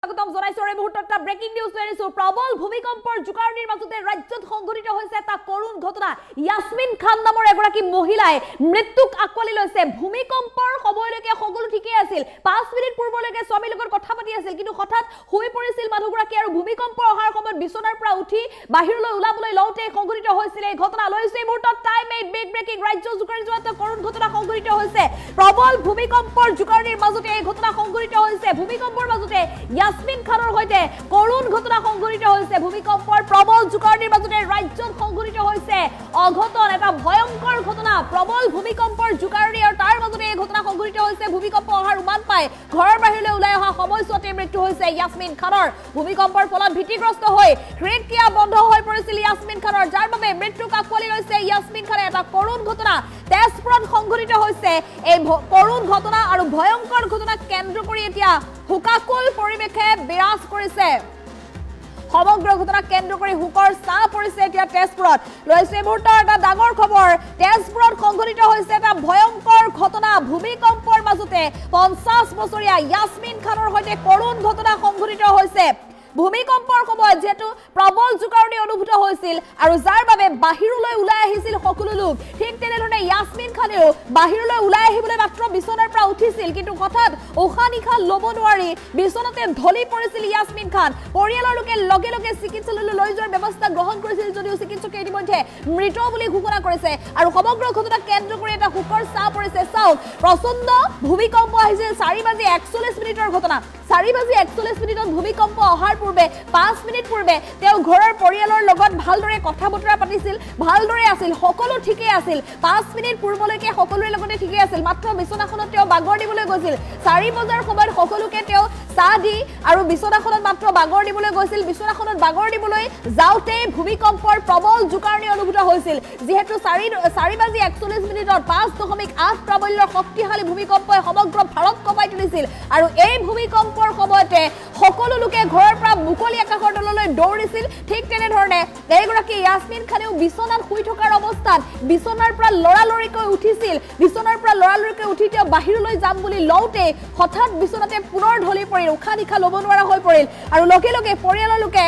স্বাগতম জনাইছো এই মুহূৰ্তত এটা ব্ৰেকিং নিউজ লৈ আহিছো প্ৰবল ভূমিকম্পৰ জোকাৰণিৰ মাজতে ৰাজ্যত সংঘটিত হৈছে এটা কৰুণ ঘটনা ইয়াসমিন খান নামৰ এগৰাকী মহিলাই মৃত্যুক আকোৱালি লৈছে ভূমিকম্পৰ সময়লৈকে সকলো ঠিকই আছিল 5 মিনিট পূৰ্বলৈকে স্বামীৰ লগত কথা পাতি আছিল কিন্তু হঠাৎ হৈ পৰিছিল মানুহগৰাকী আৰু ভূমিকম্প অহাৰ সময়ত বিছনাৰ পৰা উঠি বাহিৰলৈ ওলাবলৈ লওঁতে সংঘটিত হৈছিল এই ঘটনা লৈছে এই মুহূৰ্তত টাইম এইট বিগ ব্ৰেকিং ৰাজ্য জোকাৰি যোৱা এটা কৰুণ ঘটনা সংঘটিত হৈছে প্ৰবল ভূমিকম্পৰ জোকাৰণিৰ মাজতে এই ঘটনা সংঘটিত হৈছে ভূমিকম্পৰ মাজতে ইয়াসমিন খানৰ হৈতে কৰুণ ঘটনা সংঘটিত হৈছে ভূমিকম্পৰ প্ৰবল জোকাৰণিৰ মাজতে ৰাজ্যত সংঘটিত হৈছে অঘটন এটা ভয়ংকৰ ঘটনা প্ৰবল ভূমিকম্পৰ জোকাৰণি আৰু তাৰ মাজতে এই ঘটনা সংঘটিত হৈছে ভূমিকম্প অহাৰ উমান পায় ঘৰৰ বাহিৰলৈ ওলাই অহা সময়ছোৱাতে মৃত্যু হৈছে ইয়াসমিন খানৰ ভূমিকম্পৰ ফলত ভীতিগ্ৰস্ত হৈ হৃদক্ৰিয়া বন্ধ হৈ পৰিছিল ইয়াসমিন খানৰ যাৰ বাবে মৃত্যুক আকোৱালি লৈছে ইয়াসমিন খানে এটা কৰুণ ঘটনা তেজপুৰত সংঘটিত হৈছে এই কৰুণ ঘটনা আৰু ভয়ংকৰ ঘটনা কেন্দ্ৰ কৰি এতিয়া হুকাকুল পৰিৱেশে বিৰাজ কৰিছে সমগ্ৰ ঘটনা কেন্দ্ৰ কৰি হুকৰ চাহ পৰিছে এতিয়া তেজপুৰত লৈছে মুহূৰ্তৰ এটা ডাঙৰ খবৰ তেজপুৰত সংঘটিত হৈছে এটা ভয়ংকৰ ঘটনা ভূমিকম্পৰ মাজতে 50 বছৰীয়া ইয়াসমিন খানৰ হৈতে কৰুণ ঘটনা সংঘটিত হৈছে ভূমিকম্পৰ সময়ত যেটো প্ৰবল জোকাৰণি অনুভূত হৈছিল আৰু যাৰ বাবে বাহিৰলৈ ওলাই আহিছিল সকলো লোক ঠিক তেনেধৰণে ইয়াসমিন খানেও বাহিৰলৈ ওলাই আহিবলৈ মাত্ৰ বিছনাৰ পৰা উঠিছিল কিন্তু হঠাৎ উশাহ-নিশাহ ল'ব নোৱাৰি বিছনাতে ঢলি পৰিছিল ইয়াসমিন খান পৰিয়ালৰ লোকে লগে লগে চিকিৎসালয়লৈ লৈ যোৱাৰ ব্যৱস্থা গ্ৰহণ কৰিছিল যদিও চিকিৎসকে ইতিমধ্যে মৃত বুলি ঘোষণা কৰিছে আৰু সমগ্ৰ ঘটনা কেন্দ্ৰ কৰি এটা হুকৰ চাহ পৰিছে চাওক প্ৰচণ্ড ভূমিকম্প আহিছিল 4:41 মিনিটৰ ঘটনা 4:41 মিনিটত ভূমিকম্প অহাৰ পূৰ্বে 5 মিনিট পূৰ্বে তেওঁ ঘৰৰ পৰিয়ালৰ লগত ভালদৰে কথা বতৰা পাতিছিল ভালদৰে আছিল সকলো ঠিকই আছিল 5 মিনিট পূৰ্বলৈকে সকলোৰে লগতে ঠিকই আছিল মাত্ৰ বিছনাখনত তেওঁ বাগৰ দিবলৈ গৈছিল 4 বজাৰ সময়ত সকলোকে তেওঁ চাহ দি আৰু বিছনাখনত মাত্ৰ বাগৰ দিবলৈ গৈছিল বিছনাখনত বাগৰ দিবলৈ যাওঁতে ভূমিকম্পৰ প্ৰবল জোকাৰণি অনুভূত হৈছিল যেহেতু 4:41 মিনিটত 5.8 প্ৰাবল্যৰ শক্তিশালী ভূমিকম্পই সমগ্ৰ ভাৰত কঁপাই তুলিছিল আৰু এই ভূমিকম্পৰ সময়তে সকলো লোকে ঘৰৰ পৰা মুকলি আকাশৰ তললৈ দৌৰিছিল ঠিক তেনেধৰণে এইগৰাকী ইয়াসমিন খানেও বিছনাত শুই থকাৰ অৱস্থাত বিছনাৰ পৰা লৰালৰিকৈ উঠিছিল বিছনাৰ পৰা লৰালৰিকৈ উঠি তেওঁ বাহিৰলৈ যাম বুলি লওঁতে হঠাৎ বিছনাতে পুনৰ ঢলি পৰিল উশাহ-নিশাহ ল'ব নোৱাৰা হৈ পৰিল আৰু লগে লগে পৰিয়ালৰ লোকে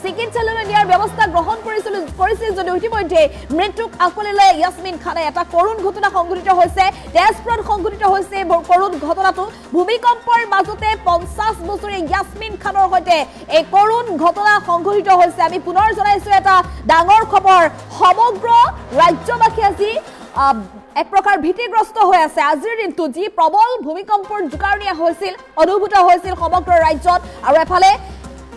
চিকিৎসালয়লৈ নিয়াৰ ব্যৱস্থা গ্ৰহণ কৰিছিল যদিও ইতিমধ্যে মৃত্যুক আকোৱালি লৈ ইয়াসমিন খানে এটা কৰুণ ঘটনা সংঘটিত হৈছে তেজপুৰত সংঘটিত হৈছে কৰুণ ঘটনাটো ভূমিকম্পৰ মাজতে 50 বছৰীয়া ইয়াসমিন খানৰ হৈতে এই কৰুণ ঘটনা সংঘটিত হৈছে আমি পুনৰ জনাইছো এটা ডাঙৰ খবৰ সমগ্ৰ ৰাজ্যবাসী আজি এক প্ৰকাৰ ভীতিগ্ৰস্ত হৈ আছে আজিৰ দিনটো যি প্ৰবল ভূমিকম্পৰ জোকাৰণি হৈছিল অনুভূত হৈছিল সমগ্ৰ ৰাজ্যত আৰু এফালে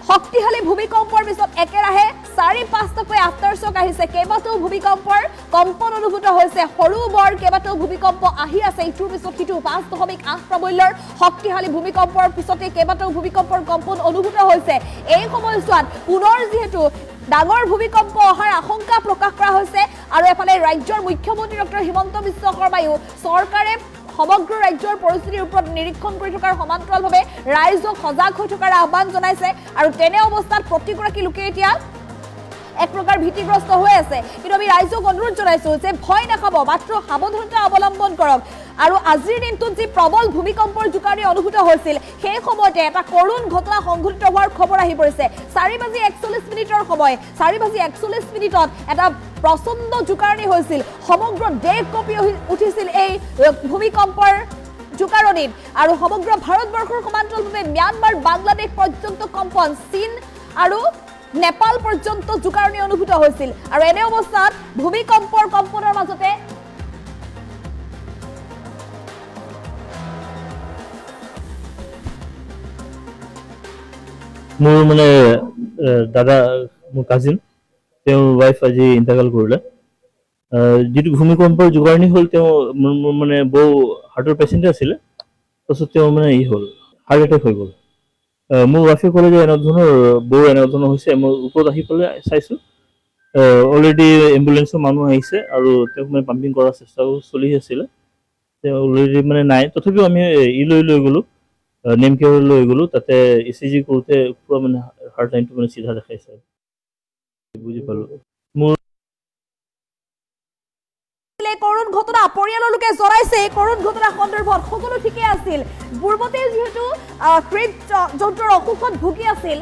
শক্তিশালী ভূমিকম্পৰ পিছত একেৰাহে 4-5টাকৈ আফটাৰ শক আহিছে কেইবাটাও ভূমিকম্পৰ কম্পন অনুভূত হৈছে সৰু বৰ কেইবাটাও ভূমিকম্প আহি আছে ইটোৰ পিছত সিটো 5.8 প্ৰাবল্যৰ শক্তিশালী ভূমিকম্পৰ পিছতে কেইবাটাও ভূমিকম্পৰ কম্পন অনুভূত হৈছে এই সময়ছোৱাত পুনৰ যিহেতু ডাঙৰ ভূমিকম্প অহাৰ আশংকা প্ৰকাশ কৰা হৈছে আৰু এফালে ৰাজ্যৰ মুখ্যমন্ত্ৰী ডক্টৰ হিমন্ত বিশ্ব শৰ্মায়ো চৰকাৰে সমগ্ৰ ৰাজ্যৰ পৰিস্থিতিৰ ওপৰত নিৰীক্ষণ কৰি থকাৰ সমান্তৰালভাৱে ৰাইজক সজাগ হৈ থকাৰ আহ্বান জনাইছে আৰু তেনে অৱস্থাত প্ৰতিগৰাকী লোকে এতিয়া এক প্ৰকাৰ ভীতিগ্ৰস্ত হৈ আছে কিন্তু আমি ৰাইজক অনুৰোধ জনাইছো যে ভয় নাখাব মাত্ৰ সাৱধানতা অৱলম্বন কৰক আৰু আজিৰ দিনটোত যি প্ৰবল ভূমিকম্পৰ জোকাৰণি অনুভূত হৈছিল সেই সময়তে এটা কৰুণ ঘটনা সংঘটিত হোৱাৰ খবৰ আহি পৰিছে 4:41 মিনিটৰ সময় 4:41 মিনিটত এটা প্ৰচণ্ড জোকাৰণি হৈছিল সমগ্ৰ দেশ কঁপি উঠিছিল এই ভূমিকম্পৰ জোকাৰণিত আৰু সমগ্ৰ ভাৰতবৰ্ষৰ সমান্তৰালভাৱে ম্যানমাৰ বাংলাদেশ পৰ্যন্ত কম্পন চীন আৰু নেপাল পৰ্যন্ত জোকাৰণি অনুভূত হৈছিল আৰু এনে অৱস্থাত ভূমিকম্পৰ কম্পনৰ মাজতে মোৰ মানে দাদা মোৰ কাজিন তেওঁৰ ৱাইফ আজি ইন্টাৰকাল কৰিলে যেটো ভূমিকম্পৰ জোকাৰণি হ'ল তেওঁ মানে বৌ হাৰ্টৰ পেচেণ্ট আছিল তাৰপিছত তেওঁ মানে হ'ল হাৰ্ট এটেক হৈ গ'ল মোৰ ৱাইফে ক'লে যে বৌ এনে ধৰণৰ হৈছে মই ওপৰত আহি পেলাই চাইছোঁ অলৰেডি এম্বুলেন্সৰ মানুহ আহিছে আৰু তেওঁক মানে পাম্পিং কৰাৰ চেষ্টাও চলি আছিলে তেওঁ অলৰেডি মানে নাই তথাপিও আমি লৈ গ'লোঁ নেম কেয়াৰ লৈ গ'লোঁ তাতে ECG কৰোঁতে পুৰা মানে হাৰ্ট লাইনটো মানে চিধা দেখাইছে বুজি পালোঁ মোৰ কৰুণ ঘটনা পৰিয়ালৰ লোকে জনাইছে কৰুণ ঘটনা সন্দৰ্ভত সকলো ঠিকই আছিল পূৰ্বতে যেহেতু হৃদযন্ত্ৰৰ অসুখত ভুগি আছিল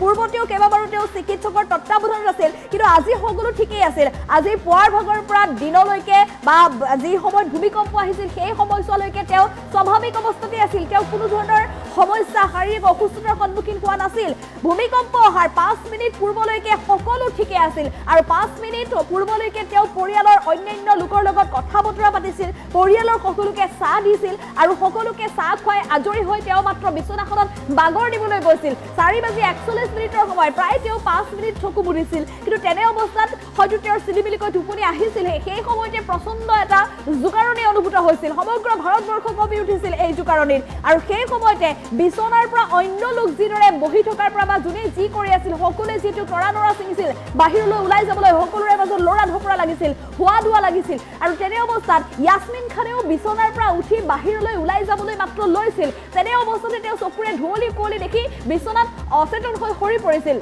পূৰ্বতেও কেইবাবাৰো তেওঁ চিকিৎসকৰ তত্ত্বাৱধানত আছিল কিন্তু আজি সকলো ঠিকই আছিল আজি পুৱাৰ ভাগৰ পৰা দিনলৈকে বা যি সময়ত ভূমিকম্প আহিছিল সেই সময়ছোৱালৈকে তেওঁ স্বাভাৱিক অৱস্থাতে আছিল তেওঁ কোনো ধৰণৰ সমস্যা শাৰীৰিক অসুস্থতাৰ সন্মুখীন হোৱা নাছিল ভূমিকম্প অহাৰ 5 মিনিট পূৰ্বলৈকে সকলো ঠিকই আছিল আৰু 5 মিনিট পূৰ্বলৈকে তেওঁ পৰিয়ালৰ অন্যান্য লোকৰ লগত কথা বতৰা পাতিছিল পৰিয়ালৰ সকলোকে চাহ দিছিল আৰু সকলোকে চাহ খুৱাই আজৰি হৈ তেওঁ মাত্ৰ বিছনাখনত বাগৰ দিবলৈ গৈছিল 4:41 মিনিটৰ সময় প্ৰায় তেওঁ 5 মিনিট চকু মুদিছিল কিন্তু তেনে অৱস্থাত হয়তো তেওঁৰ চিলিমিলিকৈ টোপনি আহিছিল সেই সময়তে প্ৰচণ্ড এটা জোকাৰণি অনুভূত হৈছিল সমগ্ৰ ভাৰতবৰ্ষ কঁপি উঠিছিল এই জোকাৰণিত আৰু সেই সময়তে বিছনাৰ পৰা অন্য লোক যিদৰে বহি থকাৰ পৰা বা যোনে যি কৰি আছিল সকলোৱে যিটো তৰা নৰা ছিঙিছিল বাহিৰলৈ ওলাই যাবলৈ সকলোৰে মাজত লৰা ধপৰা লাগিছিল হোৱা ধোৱা লাগিছিল আৰু তেনে অৱস্থাত ইয়াসমিন খানেও বিছনাৰ পৰা উঠি বাহিৰলৈ ওলাই যাবলৈ মাত্ৰ লৈছিল তেনে অৱস্থাতে তেওঁ চকুৰে ধুৱলি কুঁৱলি দেখি বিছনাত অচেতন হৈ সৰি পৰিছিল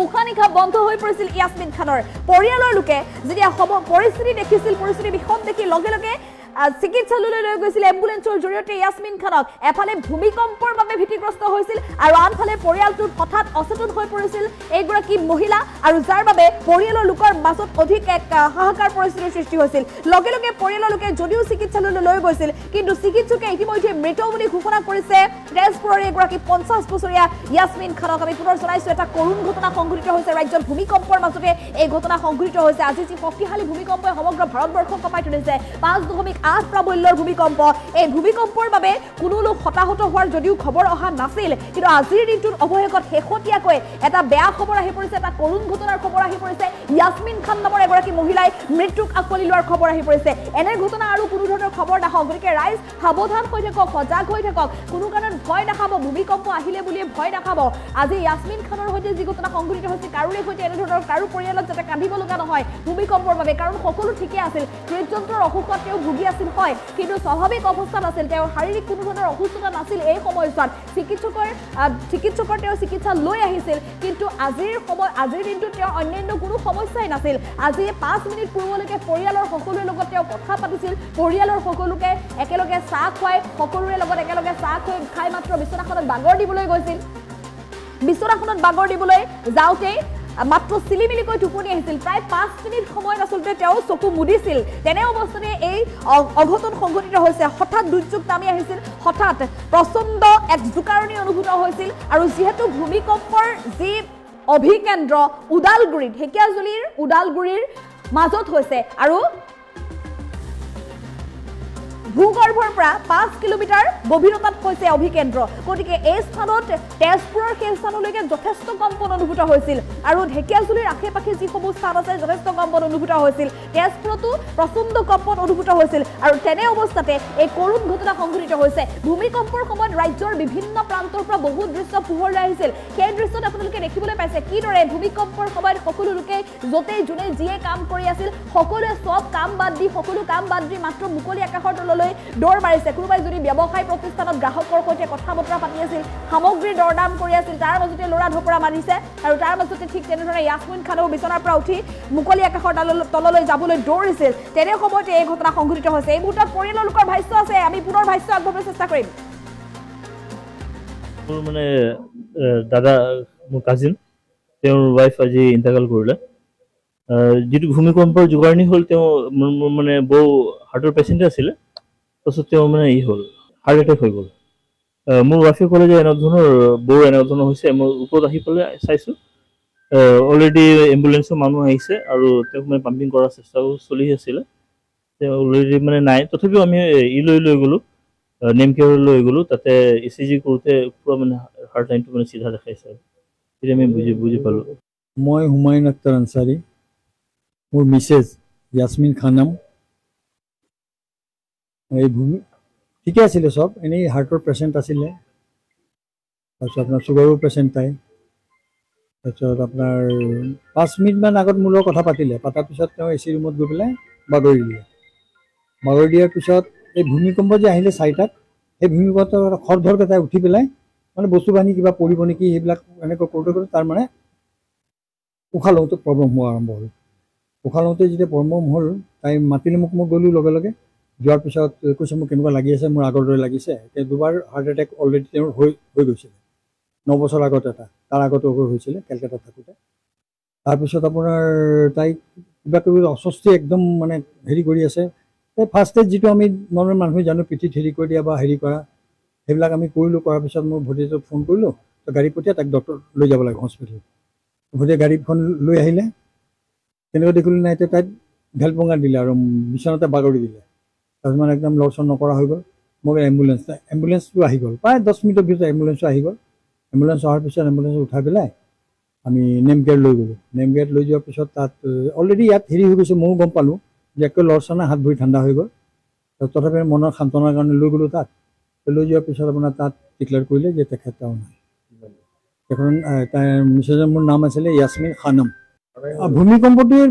উশাহ নিশাহ বন্ধ হৈ পৰিছিল ইয়াসমিন খানৰ পৰিয়ালৰ লোকে যেতিয়া পৰিস্থিতি দেখিছিল পৰিস্থিতি বিষম দেখি লগে লগে চিকিৎসালয়লৈ লৈ গৈছিল এম্বুলেন্সৰ জৰিয়তে ইয়াসমিন খানক এফালে ভূমিকম্পৰ বাবে ভীতিগ্ৰস্ত হৈছিল আৰু আনফালে পৰিয়ালটোত হঠাৎ অচেতন হৈ পৰিছিল এইগৰাকী মহিলা আৰু যাৰ বাবে পৰিয়ালৰ লোকৰ মাজত অধিক এক হাহাকাৰ পৰিস্থিতিৰ সৃষ্টি হৈছিল লগে লগে পৰিয়ালৰ লোকে যদিও চিকিৎসালয়লৈ লৈ গৈছিল কিন্তু চিকিৎসকে ইতিমধ্যে মৃত বুলি ঘোষণা কৰিছে তেজপুৰৰ এগৰাকী 50 বছৰীয়া ইয়াসমিন খানক আমি পুনৰ জনাইছো এটা কৰুণ ঘটনা সংঘটিত হৈছে ৰাজ্যৰ ভূমিকম্পৰ মাজতে এই ঘটনা সংঘটিত হৈছে আজি যি শক্তিশালী ভূমিকম্পই সমগ্ৰ ভাৰতবৰ্ষক কঁপাই তুলিছে 5.8 প্ৰাবল্যৰ ভূমিকম্প এই ভূমিকম্পৰ বাবে কোনো লোক হতাহত হোৱাৰ যদিও খবৰ অহা নাছিল কিন্তু আজিৰ দিনটোত অৱশেষত শেহতীয়াকৈ এটা বেয়া খবৰ আহি পৰিছে এটা কৰুণ ঘটনাৰ খবৰ আহি পৰিছে ইয়াসমিন খান নামৰ এগৰাকী মহিলাই মৃত্যুক আকোৱালি লোৱাৰ খবৰ আহি পৰিছে এনে ঘটনা আৰু কোনো ধৰণৰ খবৰ নাহক গতিকে ৰাইজ সাৱধান হৈ থাকক সজাগ হৈ থাকক কোনো কাৰণত ভয় নাখাব ভূমিকম্প আহিলে বুলিয়ে ভয় নাখাব আজি ইয়াসমিন খানৰ সৈতে যি ঘটনা সংঘটিত হৈছে কাৰোৰে সৈতে এনে ধৰণৰ কাৰো পৰিয়ালত যাতে কান্দিব লগা নহয় ভূমিকম্পৰ বাবে কাৰণ সকলো ঠিকই আছিল হৃদযন্ত্ৰৰ অসুখত তেওঁ ভুগি আছিল হয় কিন্তু স্বাভাৱিক অৱস্থাত আছিল তেওঁ শাৰীৰিক কোনো ধৰণৰ অসুস্থতা নাছিল এই সময়ছোৱাত চিকিৎসকৰ তেওঁ চিকিৎসা লৈ আহিছিল কিন্তু আজিৰ দিনটোত তেওঁ অন্যান্য কোনো সমস্যাই নাছিল আজি 5 মিনিট পূৰ্বলৈকে পৰিয়ালৰ সকলোৰে লগত তেওঁ কথা পাতিছিল পৰিয়ালৰ সকলোকে একেলগে চাহ খুৱাই সকলোৰে লগত একেলগে চাহ খাই মাত্ৰ বিছনাখনত বাগৰ দিবলৈ গৈছিল বিছনাখনত বাগৰ দিবলৈ যাওঁতে মাত্ৰ চিলিমিলিকৈ টোপনি আহিছিল প্ৰায় 5 মিনিট সময়ত আচলতে তেওঁ চকু মুদিছিল তেনে অৱস্থাতে এই অঘটন সংঘটিত হৈছে হঠাৎ দুৰ্যোগ নামি আহিছিল হঠাৎ প্ৰচণ্ড এক জোকাৰণি অনুভূত হৈছিল আৰু যিহেতু ভূমিকম্পৰ যি অভিকেন্দ্ৰ উদালগুৰিত ঢেকিয়াজুলিৰ উদালগুৰিৰ মাজত হৈছে আৰু ভূগৰ্ভৰ পৰা 5 কিলোমিটাৰ গভীৰতাত হৈছে অভিকেন্দ্ৰ গতিকে এই স্থানত তেজপুৰৰ সেই স্থানলৈকে যথেষ্ট কম্পন অনুভূত হৈছিল আৰু ঢেকিয়াজুলিৰ আশে-পাশে যিসমূহ স্থান আছে যথেষ্ট কম্পন অনুভূত হৈছিল তেজপুৰতো প্ৰচণ্ড কম্পন অনুভূত হৈছিল আৰু তেনে অৱস্থাতে এই কৰুণ ঘটনা সংঘটিত হৈছে ভূমিকম্পৰ সময়ত ৰাজ্যৰ বিভিন্ন প্ৰান্তৰ পৰা বহু দৃশ্য পোহৰলৈ আহিছিল সেই দৃশ্যত আপোনালোকে দেখিবলৈ পাইছে কিদৰে ভূমিকম্পৰ সময়ত সকলো লোকে য'তেই যোনে যিয়ে কাম কৰি আছিল সকলোৱে সব কাম বাদ দি সকলো কাম বাদ দি মাত্ৰ মুকলি আকাশৰ তললৈ দৌৰ মাৰিছে কোনোবাই যদি ব্যৱসায় প্ৰতিষ্ঠানত গ্ৰাহকৰ সৈতে কথা বতৰা পাতি আছিল সামগ্ৰী দৰদাম কৰি আছিল তাৰ মাজতে লৰা ধপৰা মাৰিছে আৰু তাৰ মাজতে ঠিক তেনেদৰে ইয়াসমিন খানেও বিছনাৰ পৰা উঠি মুকলি আকাশৰ তললৈ যাবলৈ দৌৰিছিল তেনে সময়তে এই ঘটনা সংঘটিত হৈছে এই মুহূৰ্তত পৰিয়ালৰ লোকৰ ভাষ্য আছে আমি পুনৰ ভাষ্য আগবঢ়াবলৈ চেষ্টা কৰিম মানে দাদা মোৰ কাজিন তেওঁৰ ৱাইফ আজি ইন্তেকাল কৰিলে যিটো ভূমিকম্পৰ জোগাৰণি হ'ল তেওঁ মানে বৌ হাৰ্টৰ পেচেণ্ট আছিলে তাৰপিছত তেওঁ মানে হ'ল হাৰ্ট এটেক হৈ গ'ল মোৰ ৱাইফে ক'লে যে এনে ধৰণৰ বৌ এনে ধৰণৰ হৈছে মই ওপৰত আহি পেলাই চাইছোঁ অলৰেডি এম্বুলেঞ্চৰ মানুহ আহিছে আৰু তেওঁক মানে পাম্পিং কৰাৰ চেষ্টাও চলি আছিলে তেওঁ অলৰেডি মানে নাই তথাপিও আমি লৈ গ'লোঁ নেমকেয়াৰলৈ লৈ গ'লোঁ তাতে ECG কৰোঁতে পূৰা মানে হাৰ্ট লাইনটো মানে চিধা দেখাইছে তেতিয়া আমি বুজি পালোঁ মই হুমায়ুন আখতাৰ আনচাৰী মোৰ মিছেছ ইয়াসমিন খানম এই ঠিকে আছিলে সব এনেই হাৰ্টৰ পেচেণ্ট আছিলে তাৰপিছত আপোনাৰ চুগাৰৰ পেচেণ্ট তাই তাৰপিছত আপোনাৰ 5 মিনিটমান আগত মোৰ লগত কথা পাতিলে পতাৰ পিছত তেওঁ AC ৰুমত গৈ পেলাই বাগৰি দিলে বাগৰি দিয়াৰ পিছত এই ভূমিকম্প যে আহিলে 4টাত এই ভূমিকম্পত খৰধৰকৈ তাই উঠি পেলাই মানে বস্তু বাহিনী কিবা পৰিব নেকি সেইবিলাক এনেকৈ কৰোঁতে তাৰ মানে উশাহ লওঁতে প্ৰব্লেম হোৱা আৰম্ভ হ'ল উশাহ লওঁতে যেতিয়া প্ৰব্লেম হ'ল তাই মাতিলে মোক, মই গ'লোঁ লগে লগে। যোৱাৰ পিছত কৈছে মোৰ কেনেকুৱা লাগি আছে, মোৰ আগৰ দৰে লাগিছে। এতিয়া দুবাৰ হাৰ্ট এটেক অলৰেডি তেওঁৰ হৈ গৈছিলে। 9 বছৰ আগত এটা, তাৰ আগতো হৈছিলে কেলকাতাত থাকোঁতে। তাৰপিছত আপোনাৰ তাইক কিবা কিবি অস্বস্তি একদম মানে হেৰি কৰি আছে। এই ফাৰ্ষ্ট ষ্টেজ যিটো আমি নৰ্মেল মানুহে জানো, পিঠিত হেৰি কৰি দিয়া বা হেৰি কৰা, সেইবিলাক আমি কৰিলোঁ। কৰাৰ পিছত মোৰ ভতিজাটোক ফোন কৰিলোঁ, তো গাড়ী পঠিয়াই তাক ডক্টৰ লৈ যাব লাগে হস্পিটেল। ভতিজাই গাড়ীখন লৈ আহিলে, তেনেকৈ দেখিলোঁ নাই, এতিয়া তাইক ঢেলপঙা দিলে আৰু বিচনাতে বাগৰি দিলে। তাৰপিছত মানে একদম লৰচৰ নকৰা হৈ গ'ল। মোক এম্বুলেঞ্চটো আহি গ'ল, প্ৰায় 10 মিনিটৰ ভিতৰত এম্বুলেঞ্চটো আহি গ'ল। এম্বুলেঞ্চ অহাৰ পিছত এম্বুলেঞ্চ উঠাই পেলাই আমি নেমকেয়াৰ লৈ গ'লোঁ। নেমকেয়াৰত লৈ যোৱাৰ পিছত তাত অলৰেডি ইয়াত হেৰি হৈ গৈছে, ময়ো গম পালোঁ যে একে লৰচৰ নাই, হাত ভৰি ঠাণ্ডা হৈ গ'ল। তথাপি মনৰ সান্তনাৰ কাৰণে লৈ গ'লোঁ তাত। লৈ যোৱাৰ পিছত আপোনাৰ তাত ডিক্লেয়াৰ কৰিলে যে তেখেতও নাই। এখন তাইৰ মিছেছৰ মোৰ নাম আছিলে য়াসমিন খানম। ভূমিকম্পটোৱে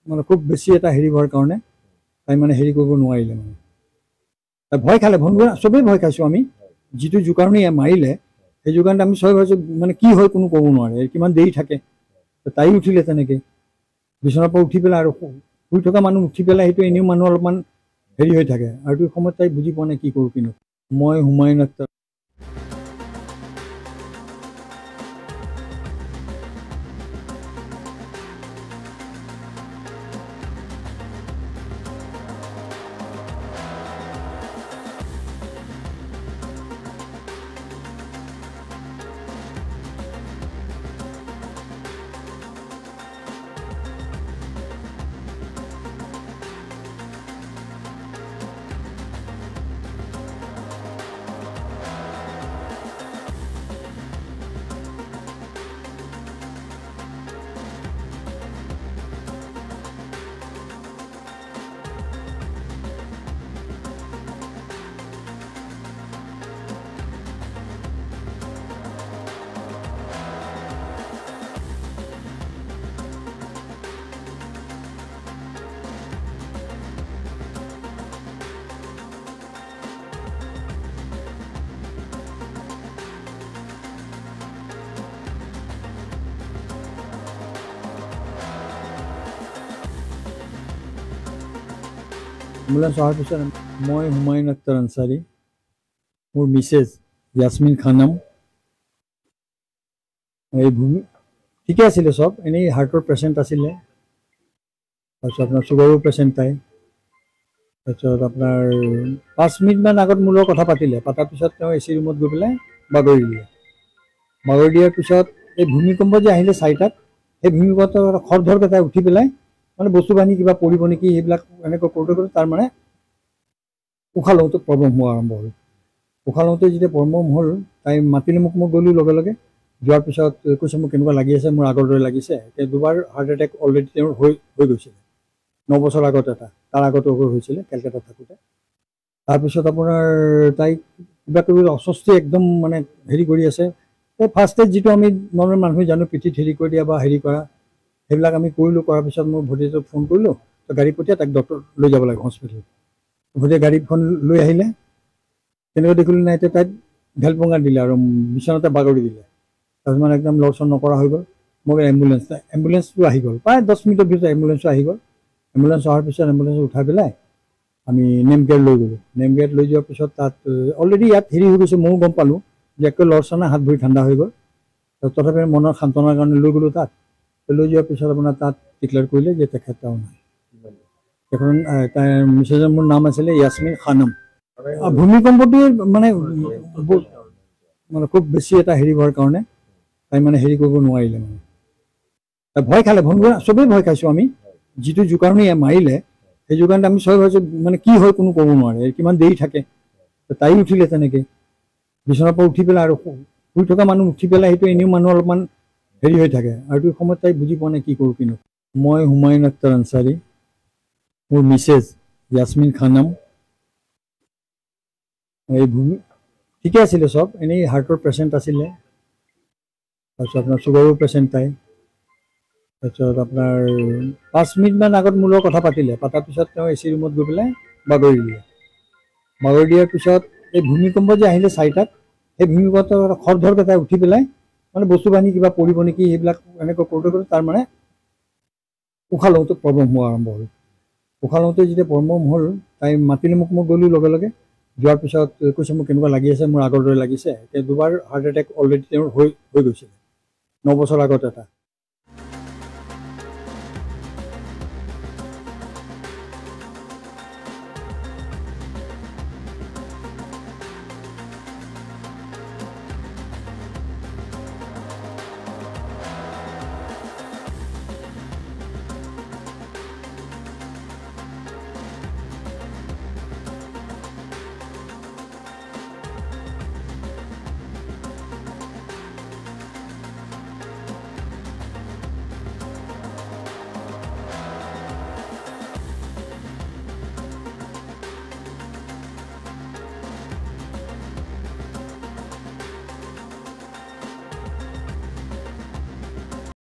মানে খুব বেছি এটা হেৰি হোৱাৰ কাৰণে তাই মানে হেৰি কৰিব নোৱাৰিলে। মানে ভয় খালে, চবেই ভয় খাইছোঁ আমি। যিটো জোকাৰণি মাৰিলে সেই জোকাৰণিত আমি চবেই ভাবিছোঁ মানে কি হয় কোনো ক'ব নোৱাৰে, কিমান দেৰি থাকে। তাই উঠিলে তেনেকৈ বিচনাৰ পৰা উঠি পেলাই, আৰু শুই থকা মানুহ উঠি পেলাই সেইটো এনেও মানুহ অলপমান হেৰি হৈ থাকে। আৰু এইটো সময়ত তাই বুজি পোৱা নাই কি কৰোঁ কিনো। মই হুমায়ুন আখতাৰ। এম্বুলেঞ্চ অহাৰ পিছত মই হুমায়ুন আখতাৰ আনচাৰী, মোৰ মিছেছ য়াসমিন খানম। এই ঠিকে আছিলে চব, এনেই হাৰ্টৰ পেচেণ্ট আছিলে। তাৰপিছত আপোনাৰ চুগাৰৰ পেচেণ্ট তাই। তাৰপিছত আপোনাৰ 5 মিনিটমান আগত মোৰ লগত কথা পাতিলে। পতাৰ পিছত তেওঁ AC ৰুমত গৈ পেলাই বাগৰি দিলে। বাগৰি দিয়াৰ পিছত এই ভূমিকম্প যে আহিলে 4টাত, সেই ভূমিকম্পত খৰধৰকৈ তাই উঠি পেলাই মানে বস্তু বাহিনী কিবা পৰিব নেকি সেইবিলাক এনেকৈ কৰোঁতে তাৰ মানে উশাহ লওঁতে প্ৰব্লেম হোৱা আৰম্ভ হ'ল। উশাহ লওঁতে যেতিয়া প্ৰব্লেম হ'ল তাই মাতিলে মোক, মই গ'লোঁ লগে লগে। যোৱাৰ পিছত কৈছে মোৰ কেনেকুৱা লাগি আছে, মোৰ আগৰ দৰে লাগিছে। এতিয়া দুবাৰ হাৰ্ট এটেক অলৰেডি তেওঁৰ হৈ গৈছিলে। 9 বছৰ আগত এটা, তাৰ আগতো হৈছিলে কেলকাতাত থাকোঁতে। তাৰপিছত আপোনাৰ তাইক কিবা কিবি অস্বস্তি একদম মানে হেৰি কৰি আছে। এই ফাৰ্ষ্ট ষ্টেজ যিটো আমি নৰ্মেল মানুহে জানো, পিঠিত হেৰি কৰি দিয়া বা হেৰি কৰা, সেইবিলাক আমি কৰিলোঁ। কৰাৰ পিছত মোৰ ভতিজাটোক ফোন কৰিলোঁ, তো গাড়ী পঠিয়াই তাক ডক্টৰ লৈ যাব লাগে হস্পিটেল। ভতিজাই গাড়ীখন লৈ আহিলে, তেনেকৈ দেখিলোঁ নাই, এতিয়া তাইক ঢেলপঙা দিলে আৰু বিচনাতে বাগৰি দিলে। তাৰপিছত মানে একদম লৰচৰ নকৰা হৈ গ'ল। মোক এম্বুলেঞ্চটো আহি গ'ল, প্ৰায় 10 মিনিটৰ ভিতৰত এম্বুলেঞ্চটো আহি গ'ল। এম্বুলেঞ্চ অহাৰ পিছত এম্বুলেঞ্চ উঠাই পেলাই আমি নেমকেয়াৰ লৈ গ'লোঁ। নেমকেয়াৰত লৈ যোৱাৰ পিছত তাত অলৰেডি ইয়াত হেৰি হৈ গৈছে, ময়ো গম পালোঁ যে একে লৰচৰ নাই, হাত ভৰি ঠাণ্ডা হৈ গ'ল। তথাপি মনৰ সান্তনাৰ কাৰণে লৈ গ'লোঁ তাত। লৈ যোৱাৰ পিছত আপোনাৰ তাত ডিক্লেয়াৰ কৰিলে যে তেখেতও নাই। এখন তাইৰ মিছেছৰ মোৰ নাম আছিলে য়াসমিন খানম। ভূমিকম্পটোৱে মানে খুব বেছি এটা হেৰি হোৱাৰ কাৰণে তাই মানে হেৰি কৰিব নোৱাৰিলে। মানে ভয় খালে, চবেই ভয় খাইছোঁ আমি। যিটো জোকাৰণি মাৰিলে সেই জোকাৰণিত আমি চবেই ভাবিছোঁ মানে কি হয় কোনো ক'ব নোৱাৰে, কিমান দেৰি থাকে। তাই উঠিলে তেনেকৈ বিচনাৰ পৰা উঠি পেলাই, আৰু শুই থকা মানুহ উঠি পেলাই সেইটো এনেও মানুহ অলপমান হেৰি হৈ থাকে। আৰু এইটো সময়ত তাই বুজি পোৱা নাই কি কৰোঁ কিনো। মই হুমায়ুন আখতাৰ আনচাৰী, মোৰ মিছেছ য়াসমিন খানম। এই ঠিকে আছিলে চব, এনেই হাৰ্টৰ পেচেণ্ট আছিলে। তাৰপিছত আপোনাৰ চুগাৰৰ পেচেণ্ট তাই। তাৰপিছত আপোনাৰ 5 মিনিটমান আগত মোৰ লগত কথা পাতিলে। পতাৰ পিছত তেওঁ AC ৰুমত গৈ পেলাই বাগৰি দিলে। বাগৰি দিয়াৰ পিছত এই ভূমিকম্প যে আহিলে 4টাত, সেই ভূমিকম্পত খৰধৰকৈ তাই উঠি পেলাই মানে বস্তু বাহিনী কিবা পৰিব নেকি সেইবিলাক এনেকৈ কৰোঁতে তাৰ মানে উশাহ লওঁতে প্ৰব্লেম হোৱা আৰম্ভ হ'ল। উশাহ লওঁতে যেতিয়া প্ৰব্লেম হ'ল, তাই মাতিলে মোক, মই গ'লোঁ লগে লগে। যোৱাৰ পিছত কৈছে মোৰ কেনেকুৱা লাগি আছে, মোৰ আগৰ দৰে লাগিছে। এতিয়া 2বাৰ হাৰ্ট এটেক অলৰেডি তেওঁৰ হৈ গৈছিলে, 9 বছৰ আগত এটা।